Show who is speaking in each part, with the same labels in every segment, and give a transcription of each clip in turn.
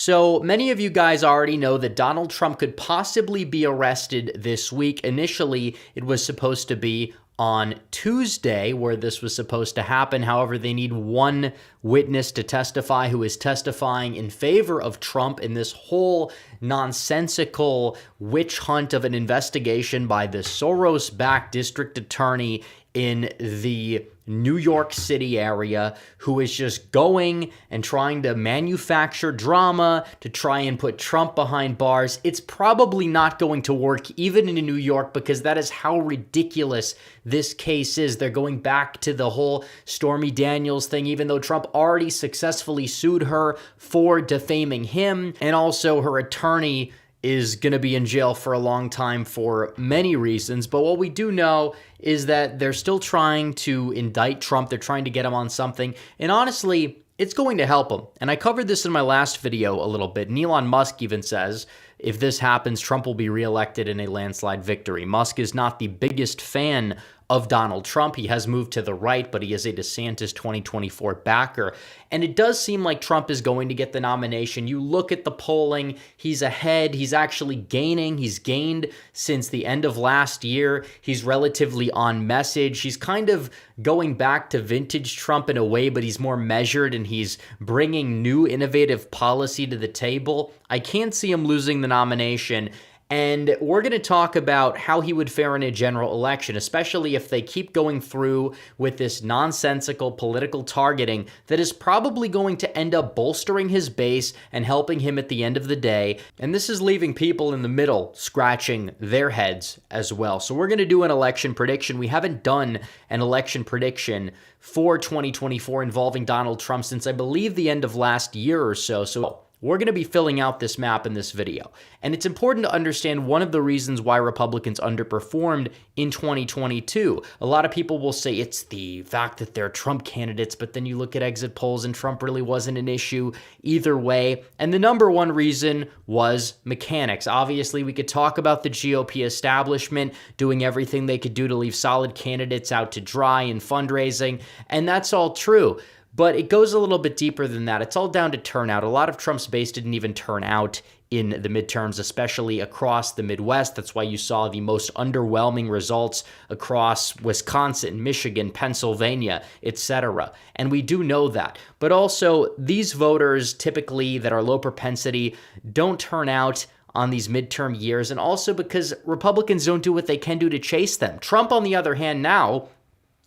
Speaker 1: So many of you guys already know that Donald Trump could possibly be arrested this week. Initially, it was supposed to be on Tuesday where this was supposed to happen. However, they need one witness to testify who is testifying in favor of Trump in this whole nonsensical witch hunt of an investigation by the Soros-backed district attorney in the New York City area who is just going and trying to manufacture drama to try and put Trump behind bars. It's probably not going to work even in New York because that is how ridiculous this case is. They're going back to the whole Stormy Daniels thing, even though Trump already successfully sued her for defaming him, and also her attorney is going to be in jail for a long time for many reasons. But what we do know is that they're still trying to indict Trump. They're trying to get him on something. And honestly, it's going to help him. And I covered this in my last video a little bit. And Elon Musk even says, if this happens, Trump will be reelected in a landslide victory. Musk is not the biggest fan of Donald Trump. He has moved to the right, but he is a DeSantis 2024 backer. And it does seem like Trump is going to get the nomination. You look at the polling, he's ahead. He's actually gaining. He's gained since the end of last year. He's relatively on message. He's kind of going back to vintage Trump in a way, but he's more measured and he's bringing new innovative policy to the table. I can't see him losing the nomination. And we're going to talk about how he would fare in a general election, especially if they keep going through with this nonsensical political targeting that is probably going to end up bolstering his base and helping him at the end of the day. And this is leaving people in the middle scratching their heads as well. So we're going to do an election prediction. We haven't done an election prediction for 2024 involving Donald Trump since I believe the end of last year or so. So we're going to be filling out this map in this video. And it's important to understand one of the reasons why Republicans underperformed in 2022. A lot of people will say it's the fact that they're Trump candidates, but then you look at exit polls and Trump really wasn't an issue either way. And the number one reason was mechanics. Obviously, we could talk about the GOP establishment doing everything they could do to leave solid candidates out to dry in fundraising, and that's all true. But it goes a little bit deeper than that. It's all down to turnout. A lot of Trump's base didn't even turn out in the midterms, especially across the Midwest. That's why you saw the most underwhelming results across Wisconsin, Michigan, Pennsylvania, etc. And we do know that. But also, these voters typically that are low propensity don't turn out on these midterm years, and also because Republicans don't do what they can do to chase them. Trump, on the other hand, now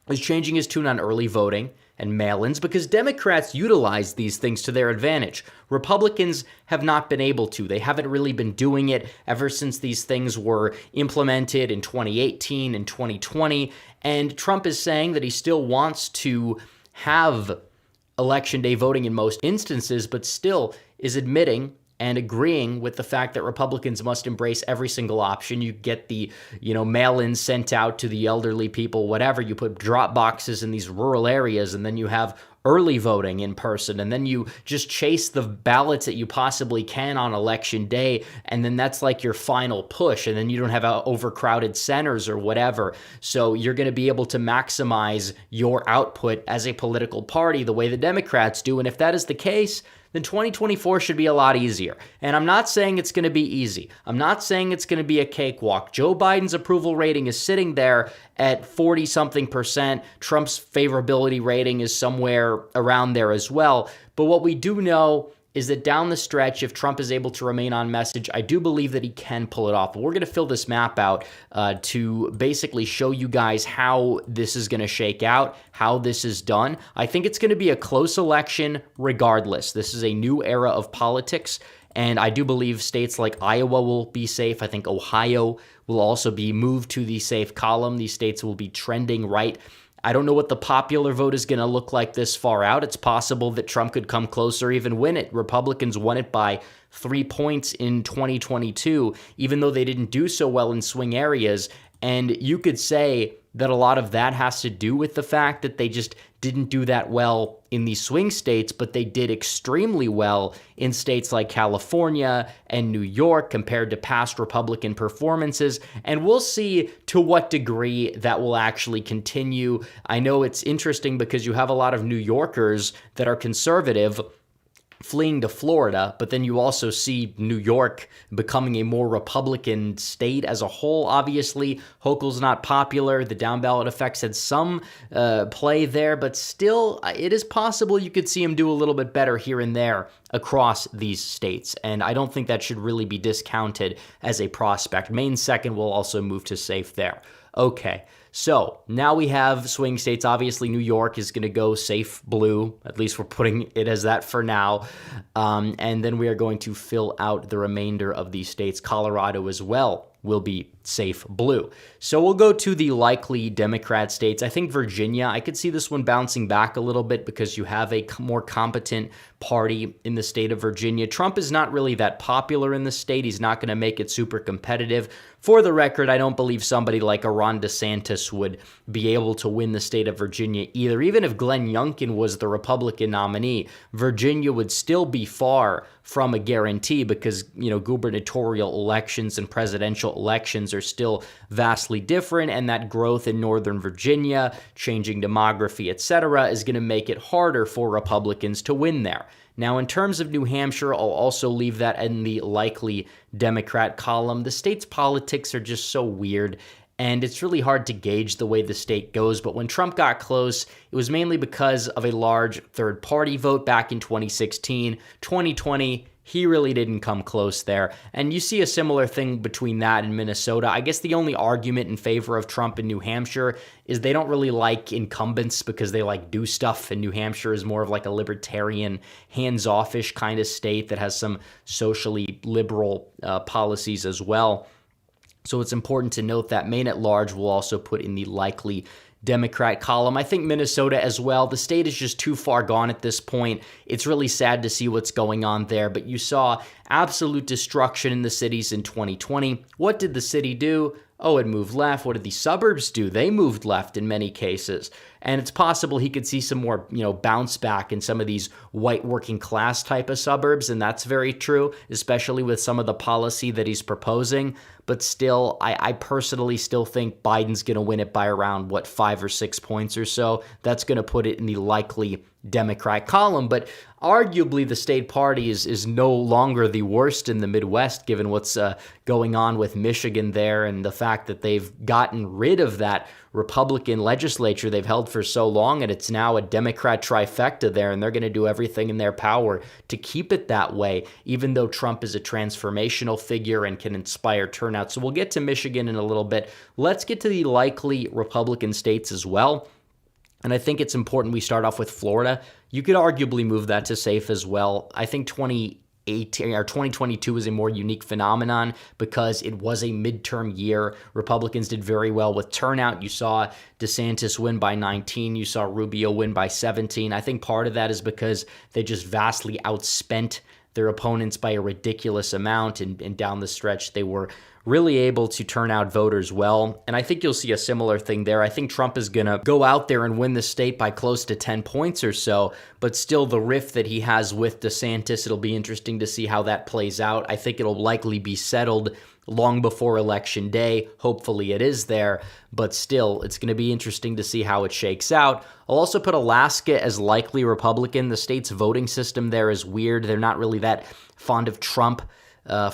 Speaker 1: is changing his tune on early voting and mail-ins because Democrats utilize these things to their advantage. Republicans have not been able to. They haven't really been doing it ever since these things were implemented in 2018 and 2020. And Trump is saying that he still wants to have election day voting in most instances, but still is admitting and agreeing with the fact that Republicans must embrace every single option. You get the, mail-ins sent out to the elderly people, whatever. You put drop boxes in these rural areas, and then you have early voting in person, and then you just chase the ballots that you possibly can on election day, and then that's like your final push, and then you don't have overcrowded centers or whatever. So you're going to be able to maximize your output as a political party the way the Democrats do, and if that is the case, then 2024 should be a lot easier. And I'm not saying it's going to be easy. I'm not saying it's going to be a cakewalk. Joe Biden's approval rating is sitting there at 40-something%. Trump's favorability rating is somewhere around there as well. But what we do know is that down the stretch, if Trump is able to remain on message, I do believe that he can pull it off. But we're going to fill this map out to basically show you guys how this is going to shake out, how this is done. I think it's going to be a close election regardless. This is a new era of politics, and I do believe states like Iowa will be safe. I think Ohio will also be moved to the safe column. These states will be trending right. I don't know what the popular vote is going to look like this far out. It's possible that Trump could come close or even win it. Republicans won it by 3 points in 2022, even though they didn't do so well in swing areas. And you could say that a lot of that has to do with the fact that they just didn't do that well in the swing states, but they did extremely well in states like California and New York compared to past Republican performances. And we'll see to what degree that will actually continue. I know it's interesting because you have a lot of New Yorkers that are conservative fleeing to Florida, but then you also see New York becoming a more Republican state as a whole. Obviously, Hochul's not popular. The down ballot effects had some play there, but still, it is possible you could see him do a little bit better here and there across these states, and I don't think that should really be discounted as a prospect. Maine second will also move to safe there. Okay, so now we have swing states. Obviously, New York is going to go safe blue. At least we're putting it as that for now. And then we are going to fill out the remainder of these states. Colorado as well will be safe blue. So we'll go to the likely Democrat states. I think Virginia, I could see this one bouncing back a little bit because you have a more competent party in the state of Virginia. Trump is not really that popular in the state. He's not going to make it super competitive. For the record, I don't believe somebody like a Ron DeSantis would be able to win the state of Virginia either. Even if Glenn Youngkin was the Republican nominee, Virginia would still be far from a guarantee because, gubernatorial elections and presidential elections are still vastly different, and that growth in Northern Virginia, changing demography, etc., is going to make it harder for Republicans to win there. Now, in terms of New Hampshire, I'll also leave that in the likely Democrat column. The state's politics are just so weird, and it's really hard to gauge the way the state goes. But when Trump got close, it was mainly because of a large third-party vote back in 2016. 2020, he really didn't come close there. And you see a similar thing between that and Minnesota. I guess the only argument in favor of Trump in New Hampshire is they don't really like incumbents because they do stuff, and New Hampshire is more of a libertarian, hands-off-ish kind of state that has some socially liberal policies as well. So it's important to note that Maine at large will also put in the likely Democrat column. I think Minnesota as well. The state is just too far gone at this point. It's really sad to see what's going on there, but you saw absolute destruction in the cities in 2020. What did the city do? Oh, it moved left. What did the suburbs do? They moved left in many cases. And it's possible he could see some more, bounce back in some of these white working class type of suburbs. And that's very true, especially with some of the policy that he's proposing. But still, I personally still think Biden's going to win it by around, 5 or 6 points or so. That's going to put it in the likely Democrat column. But arguably, the state party is no longer the worst in the Midwest, given what's going on with Michigan there and the fact that they've gotten rid of that Republican legislature they've held for so long, and it's now a Democrat trifecta there, and they're going to do everything in their power to keep it that way, even though Trump is a transformational figure and can inspire turnout. So we'll get to Michigan in a little bit. Let's get to the likely Republican states as well. And I think it's important we start off with Florida. You could arguably move that to safe as well. I think 2022 is a more unique phenomenon because it was a midterm year. Republicans did very well with turnout. You saw DeSantis win by 19. You saw Rubio win by 17. I think part of that is because they just vastly outspent their opponents by a ridiculous amount, and down the stretch they were really able to turn out voters well. And I think you'll see a similar thing there. I think Trump is going to go out there and win the state by close to 10 points or so, but still the rift that he has with DeSantis, it'll be interesting to see how that plays out. I think it'll likely be settled long before Election Day. Hopefully it is there, but still, it's going to be interesting to see how it shakes out. I'll also put Alaska as likely Republican. The state's voting system there is weird. They're not really that fond of Trump.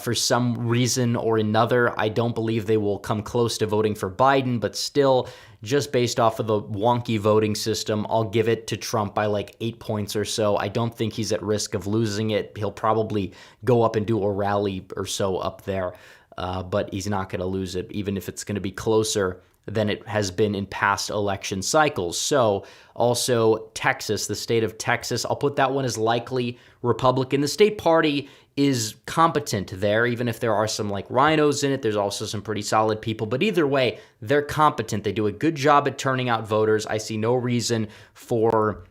Speaker 1: For some reason or another, I don't believe they will come close to voting for Biden, but still, just based off of the wonky voting system, I'll give it to Trump by 8 points or so. I don't think he's at risk of losing it. He'll probably go up and do a rally or so up there, but he's not going to lose it, even if it's going to be closer than it has been in past election cycles. So also Texas, the state of Texas, I'll put that one as likely Republican. The state party is competent there, even if there are some rhinos in it. There's also some pretty solid people, but either way, they're competent. They do a good job at turning out voters. I see no reason for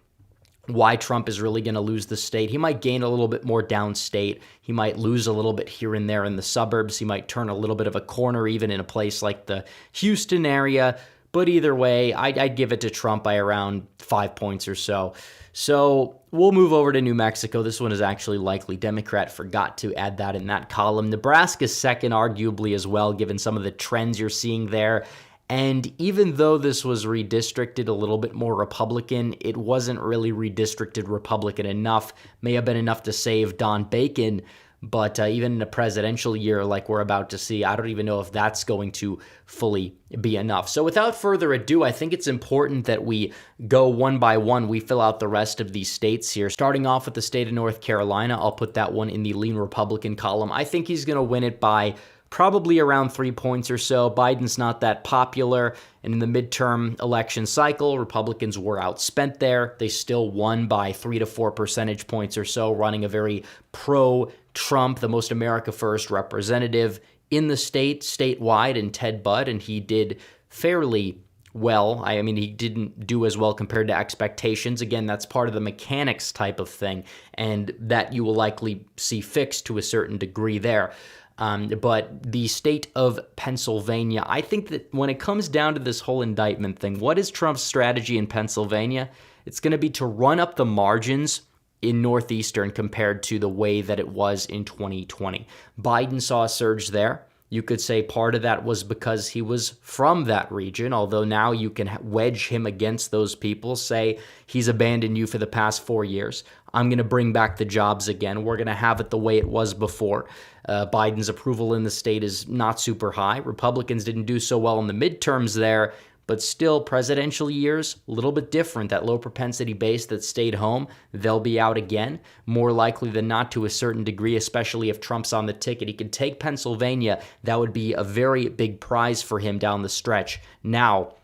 Speaker 1: why Trump is really going to lose the state. He might gain a little bit more downstate. He might lose a little bit here and there in the suburbs. He might turn a little bit of a corner even in a place like the Houston area. But either way, I'd give it to Trump by around 5 points or so. So we'll move over to New Mexico. This one is actually likely Democrat. Forgot to add that in that column. Nebraska's second, arguably as well, given some of the trends you're seeing there. And even though this was redistricted a little bit more Republican, it wasn't really redistricted Republican enough. May have been enough to save Don Bacon, but even in a presidential year like we're about to see, I don't even know if that's going to fully be enough. So without further ado, I think it's important that we go one by one. We fill out the rest of these states here. Starting off with the state of North Carolina, I'll put that one in the lean Republican column. I think he's going to win it by probably around 3 points or so. Biden's not that popular, and in the midterm election cycle, Republicans were outspent there. They still won by 3 to 4 percentage points or so, running a very pro-Trump, the most America First representative in the statewide, in Ted Budd, and he did fairly well. I mean, he didn't do as well compared to expectations. Again, that's part of the mechanics type of thing, and that you will likely see fixed to a certain degree there. But the state of Pennsylvania, I think that when it comes down to this whole indictment thing, what is Trump's strategy in Pennsylvania? It's going to be to run up the margins in Northeastern compared to the way that it was in 2020. Biden saw a surge there. You could say part of that was because he was from that region, although now you can wedge him against those people, say he's abandoned you for the past 4 years. I'm going to bring back the jobs again. We're going to have it the way it was before. Biden's approval in the state is not super high. Republicans didn't do so well in the midterms there, but still presidential years, a little bit different. That low propensity base that stayed home, they'll be out again, more likely than not to a certain degree, especially if Trump's on the ticket. He could take Pennsylvania. That would be a very big prize for him down the stretch. Now,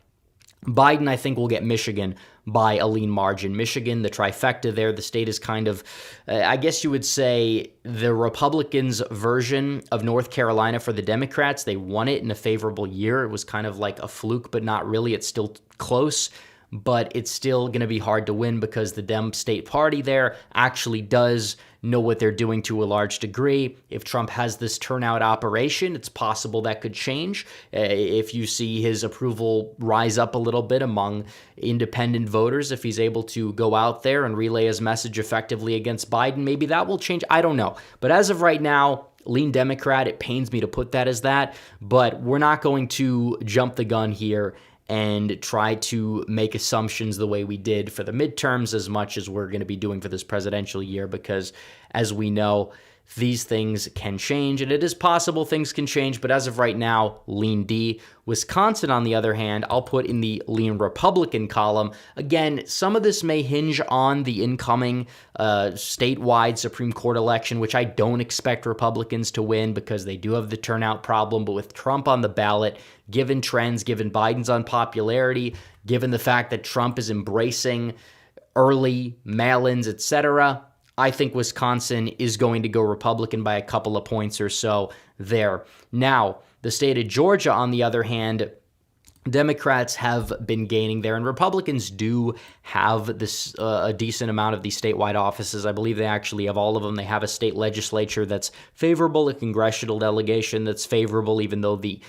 Speaker 1: Biden, I think, will get Michigan by a lean margin. Michigan, the trifecta there, the state is kind of, I guess you would say, the Republicans' version of North Carolina for the Democrats. They won it in a favorable year. It was kind of like a fluke, but not really. It's still close, but it's still going to be hard to win because the Dem state party there actually does know what they're doing to a large degree. If Trump has this turnout operation, it's possible that could change. If you see his approval rise up a little bit among independent voters, if he's able to go out there and relay his message effectively against Biden, maybe that will change. I don't know. But as of right now, lean Democrat, it pains me to put that as that, but we're not going to jump the gun here and try to make assumptions the way we did for the midterms as much as we're going to be doing for this presidential year, because as we know, these things can change, and it is possible things can change, but as of right now, lean D. Wisconsin, on the other hand, I'll put in the lean Republican column. Again, some of this may hinge on the incoming statewide Supreme Court election, which I don't expect Republicans to win because they do have the turnout problem, but with Trump on the ballot, given trends, given Biden's unpopularity, given the fact that Trump is embracing early mail-ins, etc., I think Wisconsin is going to go Republican by a couple of points or so there. Now, the state of Georgia, on the other hand, Democrats have been gaining there, and Republicans do have this a decent amount of these statewide offices. I believe they actually have all of them. They have a state legislature that's favorable, a congressional delegation that's favorable, even though the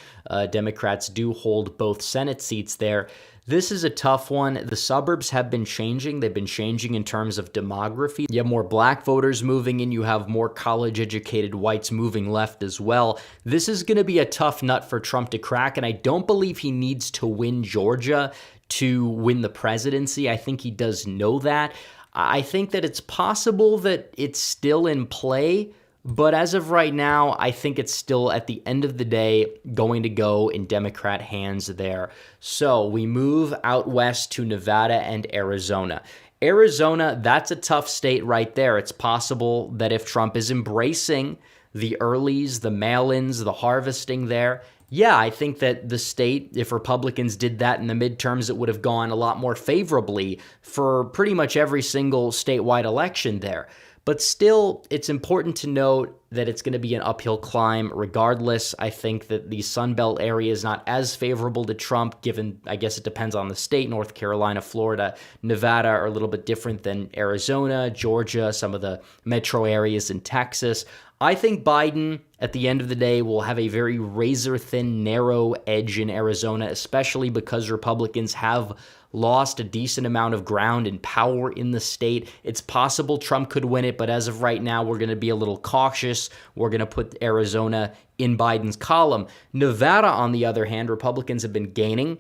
Speaker 1: Democrats do hold both Senate seats there. This is a tough one. The suburbs have been changing. They've been changing in terms of demography. You have more black voters moving in. You have more college-educated whites moving left as well. This is going to be a tough nut for Trump to crack, and I don't believe he needs to win Georgia to win the presidency. I think he does know that. I think that it's possible that it's still in play, but as of right now, I think it's still, at the end of the day, going to go in Democrat hands there. So we move out west to Nevada and Arizona. Arizona, that's a tough state right there. It's possible that if Trump is embracing the earlies, the mail-ins, the harvesting there, yeah, I think that the state, if Republicans did that in the midterms, it would have gone a lot more favorably for pretty much every single statewide election there. But still, it's important to note that it's going to be an uphill climb regardless. I think that the Sunbelt area is not as favorable to Trump, given, I guess it depends on the state. North Carolina, Florida, Nevada are a little bit different than Arizona, Georgia, some of the metro areas in Texas. I think Biden, at the end of the day, will have a very razor-thin, narrow edge in Arizona, especially because Republicans have lost a decent amount of ground and power in the state. It's possible Trump could win it, but as of right now, we're going to be a little cautious. We're going to put Arizona in Biden's column. Nevada, on the other hand, Republicans have been gaining.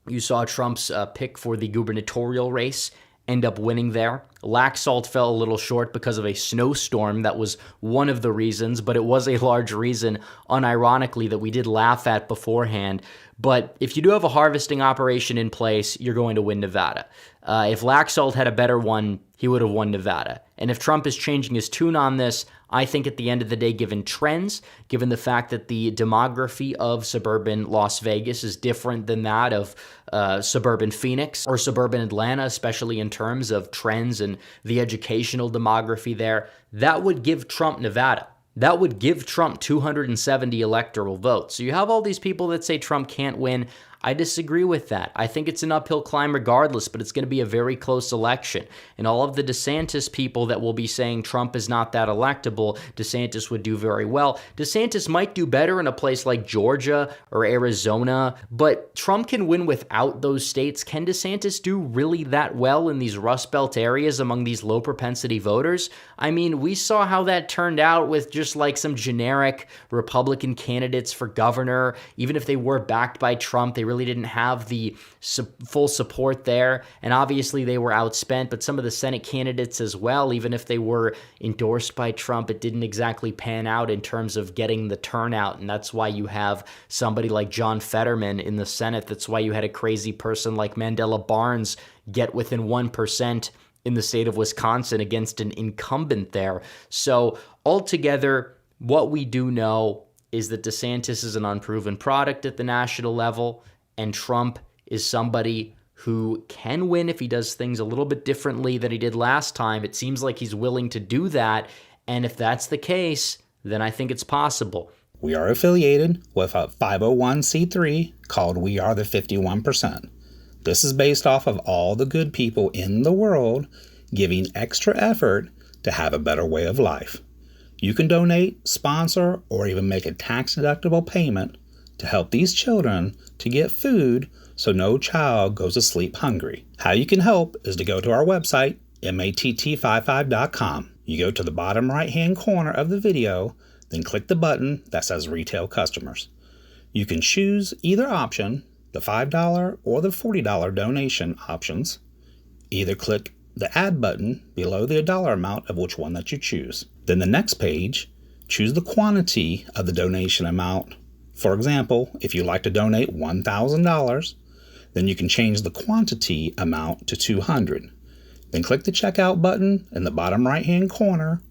Speaker 1: You saw Trump's pick for the gubernatorial race end up winning there. Laxalt fell a little short because of a snowstorm. That was one of the reasons, but it was a large reason, unironically, that we did laugh at beforehand. But if you do have a harvesting operation in place, you're going to win Nevada. If Laxalt had a better one, he would have won Nevada. And if Trump is changing his tune on this, I think at the end of the day, given trends, given the fact that the demography of suburban Las Vegas is different than that of suburban Phoenix or suburban Atlanta, especially in terms of trends and the educational demography there, that would give Trump Nevada. That would give Trump 270 electoral votes. So you have all these people that say Trump can't win. I disagree with that. I think it's an uphill climb regardless, but it's going to be a very close election. And all of the DeSantis people that will be saying Trump is not that electable, DeSantis would do very well. DeSantis might do better in a place like Georgia or Arizona, but Trump can win without those states. Can DeSantis do really that well in these Rust Belt areas among these low propensity voters? I mean, we saw how that turned out with just like some generic Republican candidates for governor. Even if they were backed by Trump, they really didn't have the full support there. And obviously they were outspent, but some of the Senate candidates as well, even if they were endorsed by Trump, it didn't exactly pan out in terms of getting the turnout. And that's why you have somebody like John Fetterman in the Senate. That's why you had a crazy person like Mandela Barnes get within 1% in the state of Wisconsin against an incumbent there. So altogether, what we do know is that DeSantis is an unproven product at the national level, and Trump is somebody who can win if he does things a little bit differently than he did last time. It seems like he's willing to do that, and if that's the case, then I think it's possible.
Speaker 2: We are affiliated with a 501c3 called We Are the 51%. This is based off of all the good people in the world giving extra effort to have a better way of life. You can donate, sponsor, or even make a tax-deductible payment to help these children to get food so no child goes to sleep hungry. How you can help is to go to our website, matt55.com. You go to the bottom right-hand corner of the video, then click the button that says Retail Customers. You can choose either option, the $5 or the $40 donation options. Either click the Add button below the dollar amount of which one that you choose. Then the next page, choose the quantity of the donation amount. For example, if you'd like to donate $1,000, then you can change the quantity amount to $200. Then click the Checkout button in the bottom right-hand corner,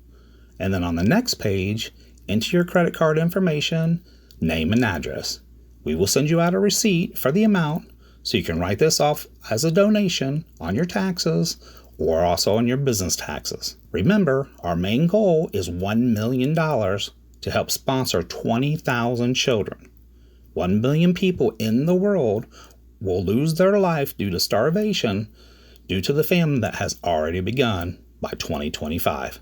Speaker 2: and then on the next page, enter your credit card information, name and address. We will send you out a receipt for the amount, so you can write this off as a donation on your taxes or also on your business taxes. Remember, our main goal is $1 million to help sponsor 20,000 children. 1 billion people in the world will lose their life due to starvation due to the famine that has already begun by 2025.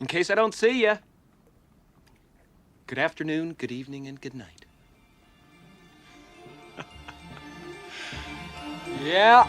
Speaker 3: In case I don't see ya, good afternoon, good evening, and good night. Yeah.